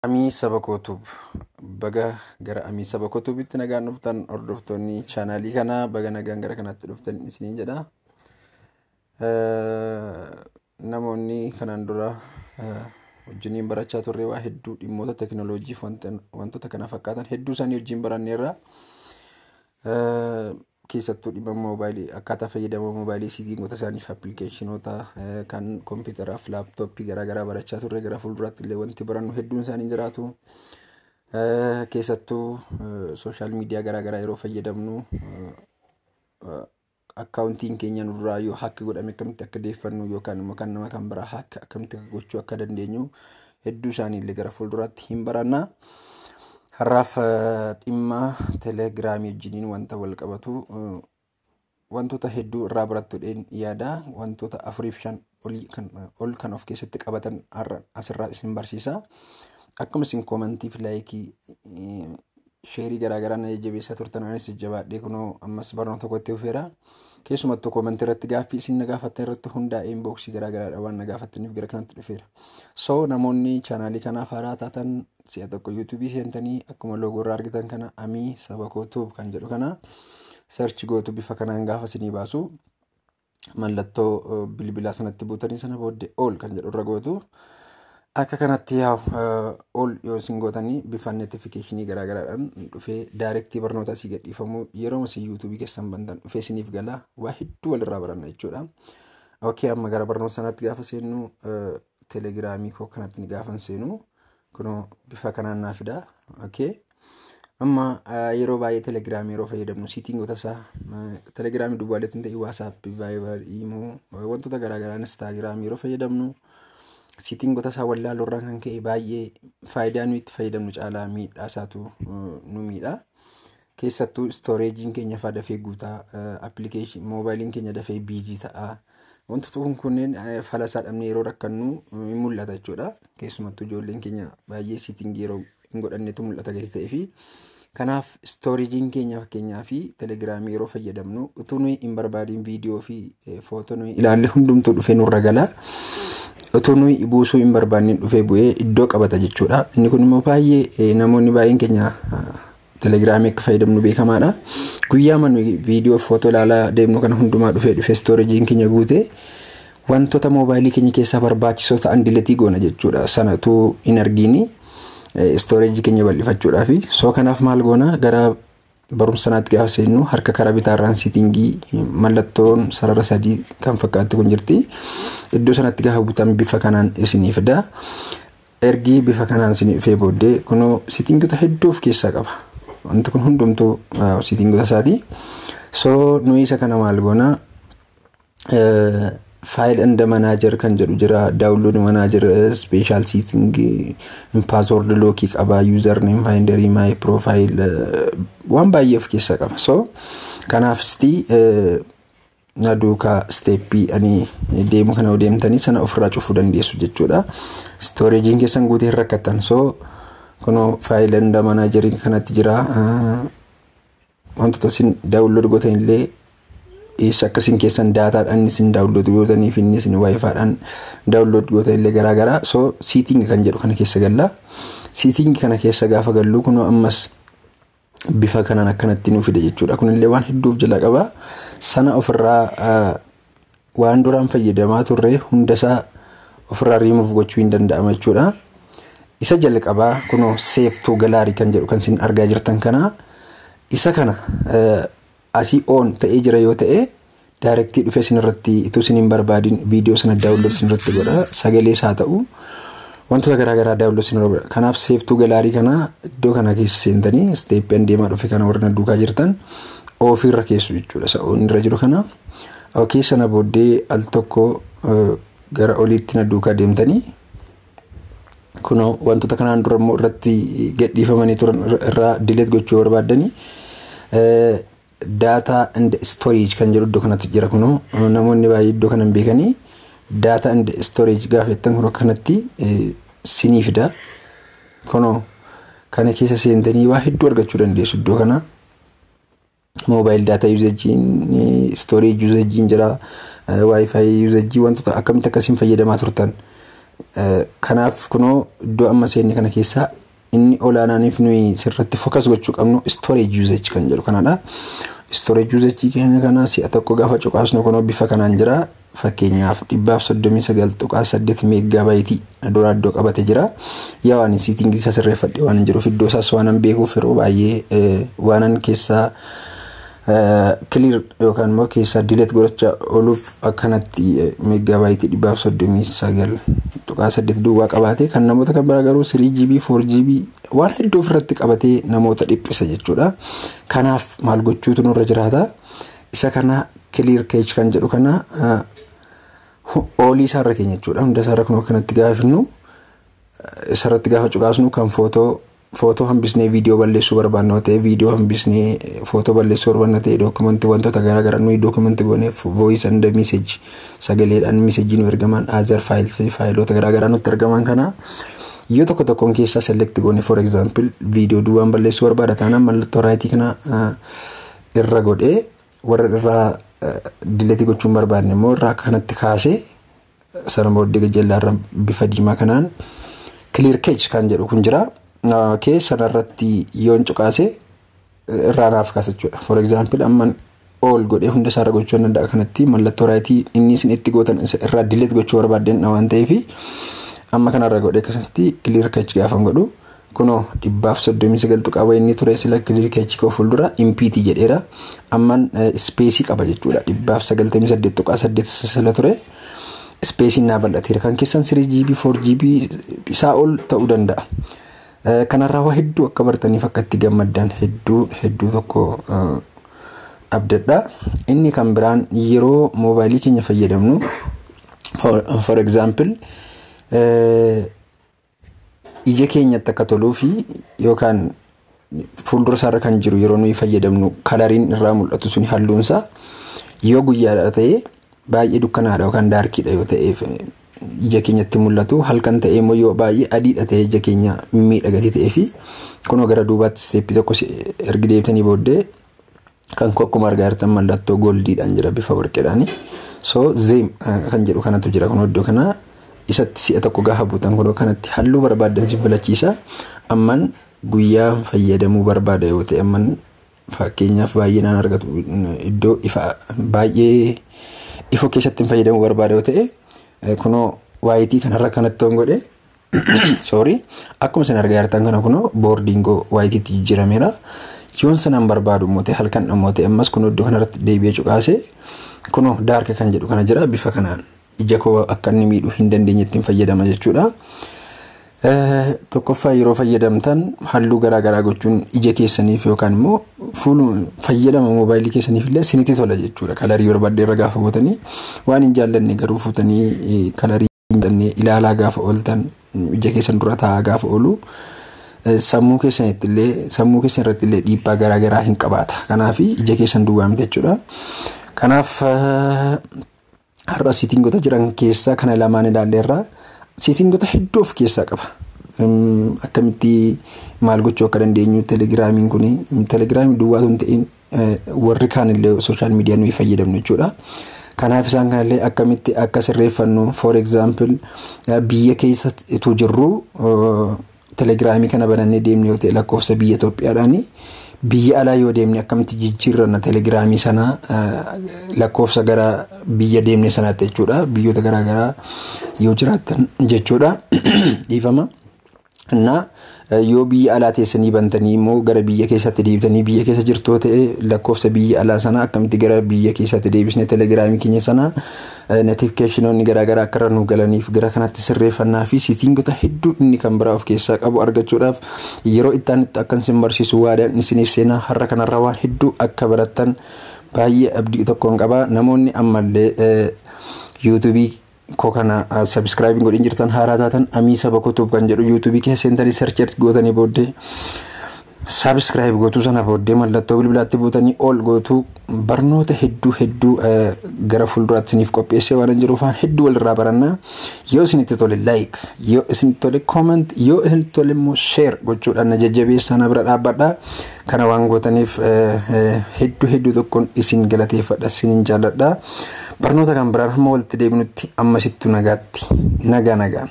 Amii saba kootuub baga gara amii saba kootuubitti nagaan dhuftan hordoftoonni chaanaalii kanaa baga nagaan gara kanaatti dhuftan isiniin jedha. Namoonni kanaan dura wajjiniin barachaa turre waa hedduu dhimmoota teknooloojiif wantoota kana fakkaatan hedduu isaanii wajjin baranneerra. Keessattuu dhimma moobaayilii akkaataa fayyadama moobaayilii siitiingoota isaaniif appilikeeshinoota kan kompiitaraaf laaptooppii garaagaraa barachaa turre gara fuulduraatti illee wanti barannu hedduun isaanii jiraatu. Keessattuu sooshaal miidiyaa garaagaraa yeroo fayyadamnu akkaawuntiin keenya nurraa yoo haakki godhame akkamitti akka deeffannu yookaan immoo kan nama kan biraa haakki akkamitti gochuu akka dandeenyu hedduu isaanii illee gara fuulduraatti hin baranna. Har'aaf dhimma teelegiraamii wajjiniin wanta wal qabatu wantoota hedduu irraa barattuudhaan yaada wantoota 4-5 ol kan of keessatti qabatan asirraa isin barsiisa. Akkuma isin koomantiif laayikii sheerii garaagaraa na jajjabeessaa turtan anis jabaadhee kunoo ammas barnoota tokkotti dhufeera. Keessumattuu koomantii irratti gaaffii isin na gaafattan irratti hundaa'ee inbooksii garaagaraadha waan na gaafattaniif gara kanatti dhufeera. Namoonni chaanaalii kanaaf haaraa taatan si'a tokko yuutuubii seentanii akkuma loogoo irraa argitan kana amii saba kootuub kan jedhu kana search gootu bifa kanaan gaafa isinii baasu mallattoo bilbilaa sanatti buutanii sana booddee ol kan jedhu irra gootu. Akka kanatti ol yoo isin gootanii bifa notifiikeeshinii garaagaraadhaan dhufee daayirektii barnoota asii gadhiifamu yeroo isin yuutuubii keessan bantan dhufee isiniif gala waa hedduu walirraa baranna jechuudha. Amma gara barnoota sanatti gaafa seennu teelegiraamii koo kanatti gaafa seenu kunoo bifa kanaan naa fida. Amma yeroo baay'ee teelegiraamii yeroo fayyadamnu siitiingoota isaa teelegiraamii duwwaaleetti hin ta'in waasaappii, vaayibarii, iimoo wantoota garaagaraa instaagiraamii yeroo fayyadamnu siitiingoota isaa wallaaluu irraa kan ka'e baay'ee faayidaa nuyi itti fayyadamnu caalaa miidhaa isaatu nu miidha. Keessattuu istooreejiin keenya faa dafee guutaa, appilikeeshinii moobaayiliin keenya dafee biizii ta'a. Wantoota kunneen fala isaa dhabnee yeroo rakkannu ni mul'ata jechuudha. Keessumattuu ijoolleen keenya baay'ee siitiingii yeroo hin godhannetu mul'ata gadi ta'ee fi kanaaf istooreejiin keenya fakkeenyaa fi teelegiraamii yeroo fayyadamnu utuu nuyi hin barbaadiin viidiyoo fi footoo nuyi ilaalle hundumtuu dhufee nurra gala. Utuu nuyi buusuu hin barbaanne dhufee bu'ee iddoo qabata jechuudha. Inni kun immoo baay'ee namoonni baay'een keenya teelegiraamii akka fayyadamnu beekamaadha. Guyyaa nuyi viidiyoo footoo ilaalaa deemnu kana hundumaa dhufee istooreejiin keenya guute wantoota moobaayilii keenya keessaa barbaachisoo ta'an diletii goona jechuudha. Sanatu hin argini istooreejii keenya bal'ifachuudhaafi. Kanaaf maal goona gara barumsa sanaatti gaafa seennu harka karaa bitaarraan siitiingii mallattoon sarara sadii kan fakkaatti kun jirti. Iddoo sanatti gaafa butan bifa kanaan isinii fida. Ergi bifa kanaan isinii dhufee booddee kunoo siitiingoota hedduu of keessaa qaba. Wanti kun hundumtuu siitiingoota isaati. Nuyi isa kana maal goona faayil anda manaajer kan jedhu jira. Daawunlood manaajer speeshaal siitingii paaswoord lookii qaba. Yuuzarneem faayindarii maay piroofaayil waan baay'ee of keessaa qaba. Kanaaf na duukaa steeppii ani deemu kana deemtanii sana ofirraa cufuu dandeessu jechuudha. Istooreejiin keessan guutee hin rakkattan. Kunoo faayil anda manaajerii kanatti jira. Wantoota isin daawunlood gootan illee akkasiin keessan daataadhaan isin daawunlood gootanii fi isin waayifaadhaan daawunlood gootan illee garaagaraa. Siitingii kan jedhu kana keessa galla. Siitingii kana keessa gaafa gallu kunoo ammas bifa kanaan akkanatti nu fide jechuudha. Kunillee waan hedduuf jala qaba. Sana ofirraa waan duraan fayyadamaa turre hundasaa ofirraa riimuuf gochuu hin danda'ama jechuudha. Isa jalqabaa kunoo seeftuu galaarii kan jedhu kan isin argaa jirtan kana isa kana asii oon ta'ee jira yoo ta'e daayirektii dhufee isin irratti ituu isin hin barbaadin viidiyoo sana daawunlood isin irratti godha. Sagalee isaa ta'u wantoota garaagaraa daawunlood isin irra godha. Kanaaf seeftuu galaarii kana iddoo kana keessa seentanii steeppiin deemaa dhufe kana warra duukaa jirtan ofiirra keessu jechuudha. Sa'oon irra jiru kana sana booddee al tokko gara oliitti na duukaa deemtanii kunoo wantoota kanaan dura immoo irratti gadhiifamanii turan irraa dileet gochuu barbaaddanii data and storage kan jedhu iddoo kanatti jira. Kunoo namoonni baay'ee iddoo kana hin beekanii data and storage gaafettan kunoo kanatti sinii fida. Kunoo kana keessa seentanii waa hedduu argachuu dandeessu iddoo kana. Mobile data usage, storage usage jira, wifi usage wantoota akkamitti akkasiin fayyadamaa turtan Kanaaf kunoo iddoo amma seenne kana keessaa inni olaanaaniif nuyi sirratti focus gochuu qabnu storage usage kan jedhu kanadha. Storage usage keenya kana si'a tokko gaafa cuqaasnu kunoo bifa kanaan jira. Fakkeenyaaf 139.8 meegaabaaytii dura iddoo qabate jira. Yaa waan setting isa sirreeffadhe waan jiruuf iddoo isaas waan beekuuf yeroo baay'ee waanan keessaa clear yookaan immoo keessaa delete godhachaa ooluuf akkanatti meegaabaaytii 139.8 duwwaa qabaate kan namoota kan biraa garuu 3GB 4GB waan hedduu ofirratti qabatee namoota dhiphisa jechuudha. Kanaaf maal gochuutu nurra jiraata. Isa kana clear cache kan jedhu kana olii isaarra keenya jechuudha. Hunda isaarra kun kanatti gaafinu isarratti gaafa cuqaasnu kan footoo hambisnee viidiyoo balleessuu barbaannu ta'e viidiyoo hambisnee footoo balleessuu barbaannu ta'e dookumentii wantoota garaa garaa nuyi dookumentii gooneef voice and message sagaleedhaan message nu ergaman other files faayilota garaa garaa nutti ergaman kana yoo tokko tokkoon keessaa select goone for example viidiyoo duwwaan balleessuu barbaada taanaan mallattoo raayitii kana irra godhee warra irraa delete gochuun barbaadne immoo irraa kanatti kaasee sana booddee jallaarra bifa diimaa kanaan clear cache kan jedhu kun jira. Keessa irratti yoon cuqaase irraa naaf kaasachuudha. For example amman all godhee hunda isaarra gochuu danda'a kanatti mallattoo raayitii inni isin itti gootan irraa delete gochuu barbaadden waan ta'eef amma kanarra godhee akkasitti clear cache gaafa godhu kunoo 139 qaba inni ture sila clear cache koo fuuldura impt jedheera amman space qaba jechuudha 198.8 sila ture space naa bal'ateera kan keessan 3GB 4GB isaa ol ta'uu danda'a. Kanarraa waa hedduu akka bartaniif akka itti gammaddan hedduu tokko abdadha. Inni kan biraan yeroo moobaayilii keenya fayyadamnu for example ija keenyatti akka toluu fi yookaan fuuldura isaarra kan jiru yeroo nuyi fayyadamnu kalariin irraa mul'atu suni halluunsaa yoo guyyaadha ta'e baay'ee dukkanaadha yookaan daarkiidha yoo ta'eef ija keenyatti mul'atu halkan ta'ee immoo yoo baay'ee adiidha ta'ee ija keenya miidhagati ta'ee fi kunoo gara duubaatti steepii tokko ergi deebitanii booddee kan akkuma argaa jirtan mallattoo goldiidhaan jira bifa warqeedhaani. So zeem kan jedhu kanatu jira kunoo iddoo kana isatti si'a tokko gaafa buutan kunoo kanatti halluu barbaadan si filachiisa. Amman guyyaa fayyadamuu barbaada yoo ta'e amman fakkeenyaaf baay'ee naan argatu iddoo ifa baay'ee ifoo keessatti fayyadamuu barbaada yoo ta'e kunoo waayitii kanarra kanatti godhe sorry akkuma isin argaa jirtan kana kunoo boardingoo waayitiitti jijjiirameera. Yoon sanaan barbaadu immoo ta'e halkan immoo ta'e ammas kunoo iddoo kanarratti deebi'ee cuqaase kunoo daarka kan jedhu kana jira bifa kanaan ija koo akka inni miidhuu hin dandeenyetti fayyadama jechuudha. Tokkoffaa yeroo fayyadamtan halluu garaa garaa gochuun ija keessaniif yookaan immoo fuuluma fayyadama moobaayilii keessaniif illee isinitti tola jechuudha. Kalarii barbaadde irra gaafa gootanii waan hin jaallanne garuu fuutanii kalarii hin jaallanne ilaalaa gaafa ooltan ija keessan dura taa'aa gaafa oolu sammuu keessan irratti illee dhiibbaa garaa garaa hin qabaata. Kanaaf ija keessan duwwaa miti jechuudha. Kanaaf har'a settingoota jiran keessaa kana lamaan ilaalleerra. Settingoota hedduu of keessaa qaba. Akkamitti maal gochuu akka dandeenyu telegiraamiin kuni telegiraamii duwwaatu hin ta'in warri kaan illee sooshaal miidiyaa nuyi fayyadamnu jechuudha. Kanaaf isaan kanallee akkamitti akka sirreeffannu for example biyya keessatti jirru telegiraamii kana banannee deemne yoo ta'e lakkoofsa biyya Itoophiyaadhaani biyya alaa yoo deemne akkamitti jijjiirranna telegiraamii sana lakkoofsa gara biyya deemne sanaatti jechuudha. Biyyoota garaa garaa yoo jiraattan jechuudha dhiifama. Innaa yoo biyya alaa teessanii bantanii immoo gara biyya keessatti deebitanii biyya keessa jirtoo ta'e lakkoofsa biyya alaa sana akkamitti gara biyya keessatti deebisne telegiraamii keenya sana notificationoonni garaa garaa akka nu galaniif gara kanatti sirreeffannaa fi settingoota hedduu inni kan biraa of keessaa qabu argachuudhaaf yeroo itti akkan isin barsiisu waadaan isiniif seenaa har'a kanarraa waan hedduu akka barattan baay'ee abdii tokkoon qaba. Namoonni ammallee yuutuubii kokana subscribing godhin jirtan haaraa taatan Amiisa Bakotoof kan jedhu yuutuubii keessa seentanii search gootanii booddee subscribe gootuu sana booddee mallattoo bilbilaatti buutanii ol gootuu barnoota hedduu gara fuulduraatti isiniif qopheessee waan jiruuf hedduu walirraa barannaa. Yoo isinitti tole like, yoo isinitti tole comment, yoo isinitti tole immoo share gochuudhaan na jajjabeessaa na bira dhaabbadhaa. Kana waan gootaniif hedduu tokkoon isin galateeffadha, isinin jaalladha. Barnoota kan biraan hamma walitti deebinutti ammasittuu nagaatti nagaa.